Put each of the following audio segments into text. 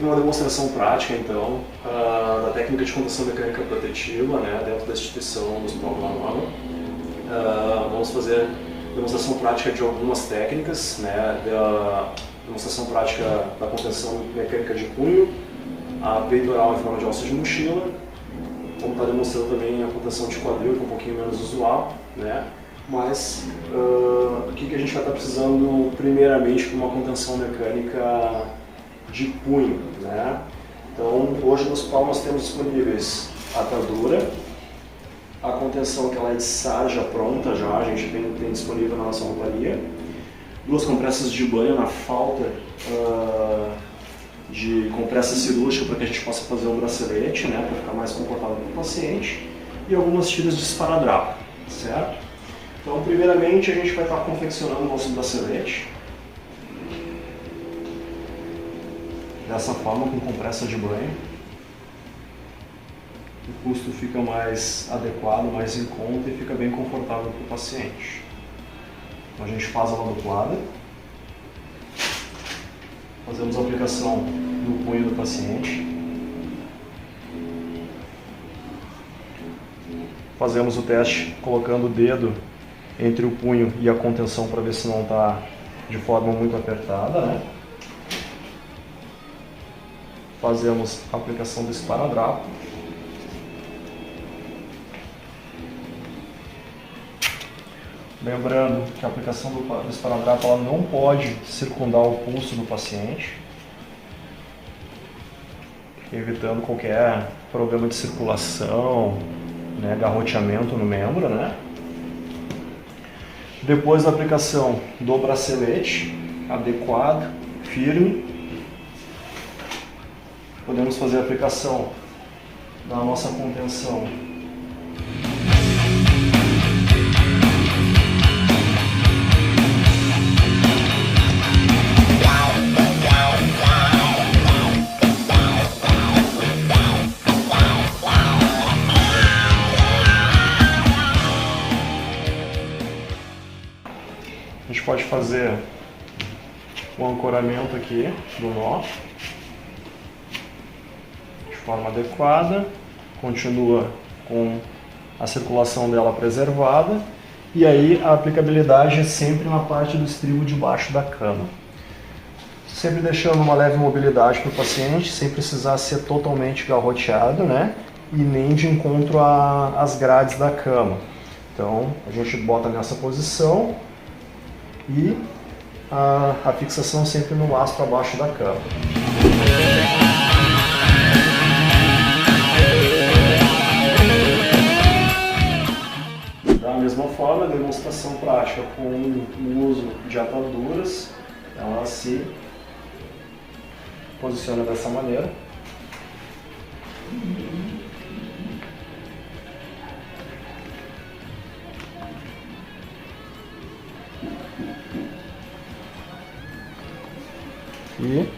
uma demonstração prática, então, da técnica de contenção mecânica protetiva, né, dentro da instituição dos Provlanova. Vamos fazer demonstração prática de algumas técnicas, né, da demonstração prática da contenção mecânica de punho, a peitoral em forma de alça de mochila. Vamos estar demonstrando também a contenção de quadril, que é um pouquinho menos usual, né? Mas o que a gente vai estar precisando primeiramente para uma contenção mecânica de punho, né? Então, hoje no hospital nós temos disponíveis a atadura, a contenção que ela é de sarja pronta já, a gente tem disponível na nossa rouparia, 2 compressas de banho na falta de compressa cirúrgica para que a gente possa fazer um bracelete, né, para ficar mais confortável para o paciente, e algumas tiras de esparadrapo, certo? Então, primeiramente, a gente vai estar confeccionando o nosso bracelete dessa forma, com compressa de banho. O custo fica mais adequado, mais em conta e fica bem confortável para o paciente. Então, a gente faz a duplada. Fazemos a aplicação no punho do paciente. Fazemos o teste colocando o dedo entre o punho e a contenção para ver se não está de forma muito apertada, né? Fazemos a aplicação do esparadrapo. Lembrando que a aplicação do esparadrapo ela não pode circundar o pulso do paciente, evitando qualquer problema de circulação, né, garroteamento no membro, né? Depois da aplicação do bracelete adequado, firme, podemos fazer a aplicação da nossa contenção a gente pode fazer o ancoramento aqui do nó de forma adequada, continua com a circulação dela preservada, e aí a aplicabilidade é sempre na parte do estribo de baixo da cama. Sempre deixando uma leve mobilidade para o paciente, sem precisar ser totalmente garroteado, né? E nem de encontro às grades da cama. Então a gente bota nessa posição e a fixação sempre no lastro abaixo da cama. Da mesma forma, a demonstração prática com o uso de ataduras, ela se posiciona dessa maneira. E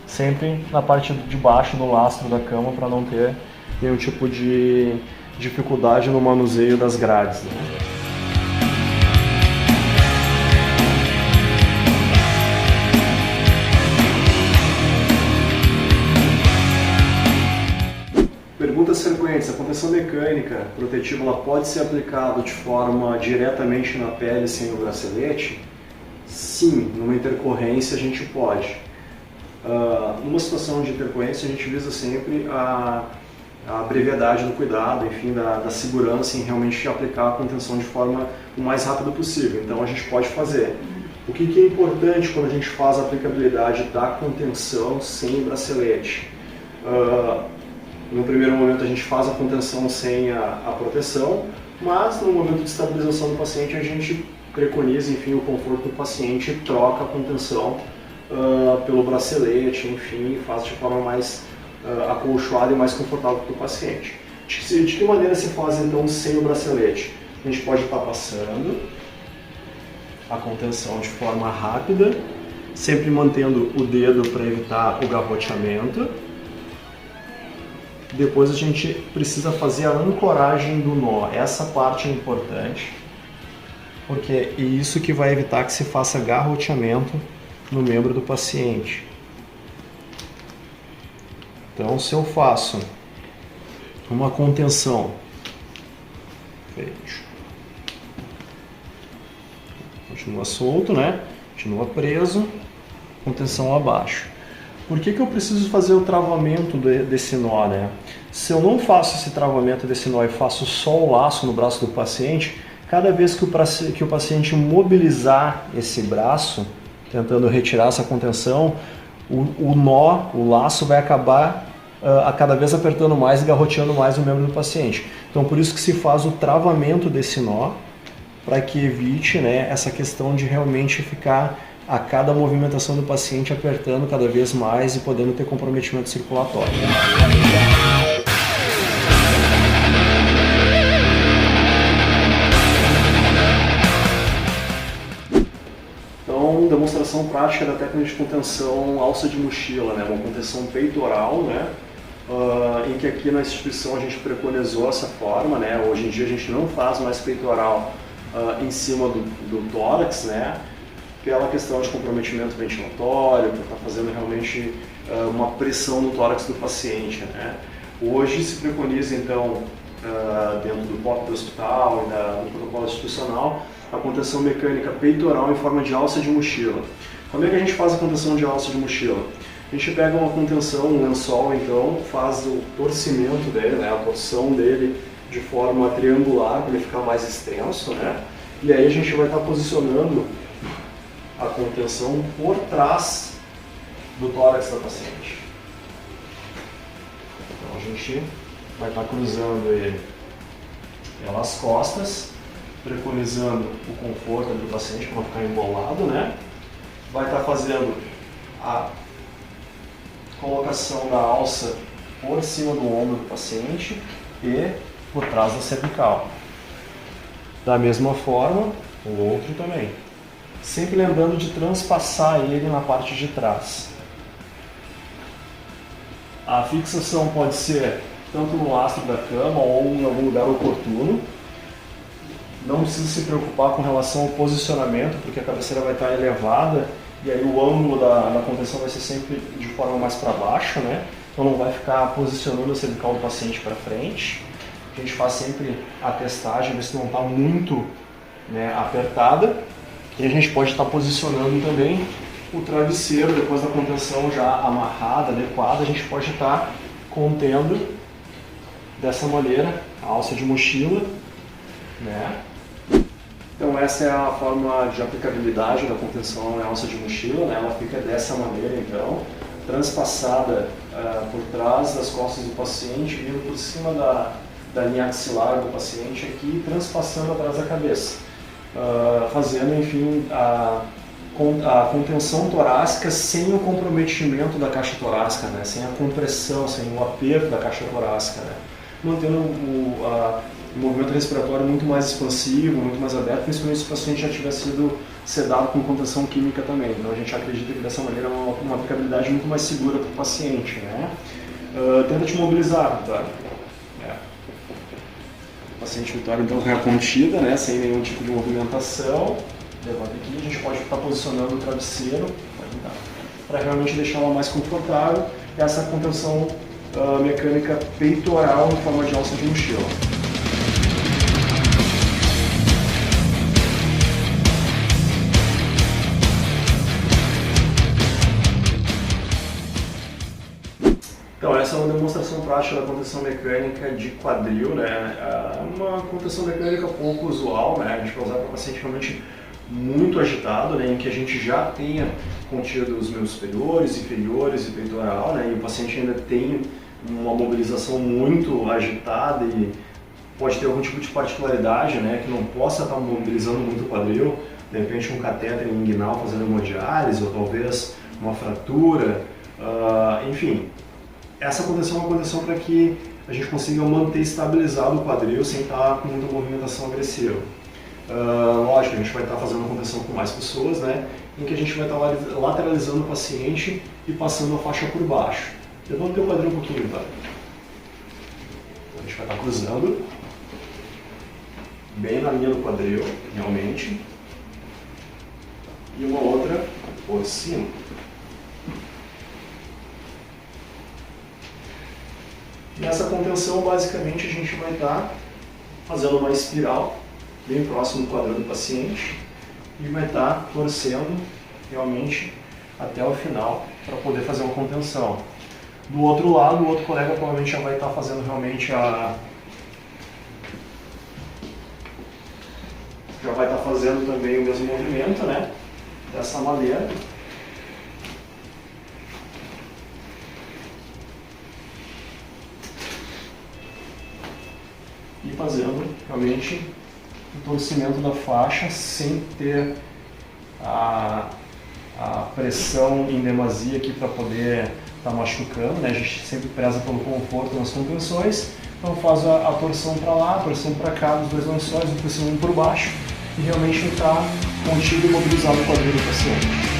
sempre na parte de baixo do lastro da cama para não ter nenhum tipo de dificuldade no manuseio das grades, né? Perguntas frequentes. A contenção mecânica protetiva ela pode ser aplicada de forma diretamente na pele sem o bracelete? Sim, numa intercorrência a gente pode. Numa situação de intercorrência a gente visa sempre a brevidade do cuidado, enfim, da segurança em realmente aplicar a contenção de forma o mais rápido possível. Então a gente pode fazer. O que é importante quando a gente faz a aplicabilidade da contenção sem o bracelete? No primeiro momento a gente faz a contenção sem a proteção, mas no momento de estabilização do paciente a gente preconiza, enfim, o conforto do paciente e troca a contenção pelo bracelete, enfim, faz de forma mais acolchoada e mais confortável para o paciente. De que maneira se faz então sem o bracelete? A gente pode estar passando a contenção de forma rápida, sempre mantendo o dedo para evitar o garroteamento. Depois a gente precisa fazer a ancoragem do nó. Essa parte é importante, porque é isso que vai evitar que se faça garroteamento no membro do paciente. Então, se eu faço uma contenção, continua solto, né? Continua preso, contenção abaixo. Por que eu preciso fazer o travamento desse nó, né? Se eu não faço esse travamento desse nó e faço só o laço no braço do paciente, cada vez que o paciente mobilizar esse braço, tentando retirar essa contenção, o nó, o laço vai acabar a cada vez apertando mais e garroteando mais o membro do paciente. Então por isso que se faz o travamento desse nó, para que evite, né, essa questão de realmente ficar a cada movimentação do paciente apertando cada vez mais e podendo ter comprometimento circulatório. Então, demonstração prática da técnica de contenção alça de mochila, né, uma contenção peitoral, né, em que aqui na instituição a gente preconizou essa forma, né, hoje em dia a gente não faz mais peitoral em cima do tórax, né, pela questão de comprometimento ventilatório, por estar fazendo realmente uma pressão no tórax do paciente, né. Hoje se preconiza então, dentro do POP do hospital e do protocolo institucional, a contenção mecânica peitoral em forma de alça de mochila. Como é que a gente faz a contenção de alça de mochila? A gente pega uma contenção, um lençol, então, faz o torcimento dele, né, a torção dele de forma triangular, para ele ficar mais extenso, né? E aí a gente vai estar posicionando a contenção por trás do tórax da paciente. Então a gente vai estar cruzando ele pelas costas, preconizando o conforto do paciente para não ficar embolado, né? Vai estar fazendo a colocação da alça por cima do ombro do paciente e por trás da cervical. Da mesma forma, o outro também. Sempre lembrando de transpassar ele na parte de trás. A fixação pode ser tanto no lastro da cama ou em algum lugar oportuno. Não precisa se preocupar com relação ao posicionamento, porque a cabeceira vai estar elevada e aí o ângulo da contenção vai ser sempre de forma mais para baixo, né? Então não vai ficar posicionando a cervical do paciente para frente. A gente faz sempre a testagem, ver se não está muito, né, apertada. E a gente pode estar posicionando também o travesseiro, depois da contenção já amarrada, adequada, a gente pode estar contendo dessa maneira a alça de mochila, né? Então essa é a forma de aplicabilidade da contenção na alça de mochila, né? Ela fica dessa maneira então, transpassada por trás das costas do paciente, vindo por cima da linha axilar do paciente aqui, transpassando atrás da cabeça, fazendo enfim a contenção torácica sem o comprometimento da caixa torácica, né? Sem a compressão, sem o aperto da caixa torácica, né? Mantendo o movimento respiratório muito mais expansivo, muito mais aberto, principalmente se o paciente já tiver sido sedado com contenção química também. Então a gente acredita que dessa maneira é uma aplicabilidade muito mais segura para o paciente, né? Tenta te mobilizar, Vitória. O paciente Vitória então é contida, né? Sem nenhum tipo de movimentação. Levanta aqui, a gente pode estar posicionando o travesseiro para realmente deixá-la mais confortável. Essa contenção mecânica peitoral em forma de alça de mochila. Então, essa é uma demonstração prática da contenção mecânica de quadril, né? É uma contenção mecânica pouco usual, né? A gente vai usar para paciente realmente muito agitado, né? Em que a gente já tenha contido os membros superiores, inferiores e peitoral, né? E o paciente ainda tem uma mobilização muito agitada e pode ter algum tipo de particularidade, né? Que não possa estar mobilizando muito o quadril, de repente um catéter inguinal fazendo hemodiálise ou talvez uma fratura, enfim. Essa contenção é uma contenção para que a gente consiga manter estabilizado o quadril sem estar com muita movimentação agressiva. Lógico, a gente vai estar fazendo uma contenção com mais pessoas, né, em que a gente vai estar lateralizando o paciente e passando a faixa por baixo. Levanta o teu quadril um pouquinho, tá? A gente vai estar cruzando, bem na linha do quadril, realmente, e uma outra por cima. Nessa contenção, basicamente, a gente vai estar fazendo uma espiral bem próximo do quadril do paciente e vai estar torcendo realmente até o final para poder fazer uma contenção. Do outro lado, o outro colega provavelmente já vai estar fazendo realmente já vai estar fazendo também o mesmo movimento, né? Dessa maneira. E fazendo realmente o torcimento da faixa sem ter a pressão em demasia aqui para poder estar machucando, né? A gente sempre preza pelo conforto nas contenções, então faz a torção para lá, a torção para cá dos dois lençóis, um por cima e um por baixo, e realmente está contido e mobilizado o quadril do paciente.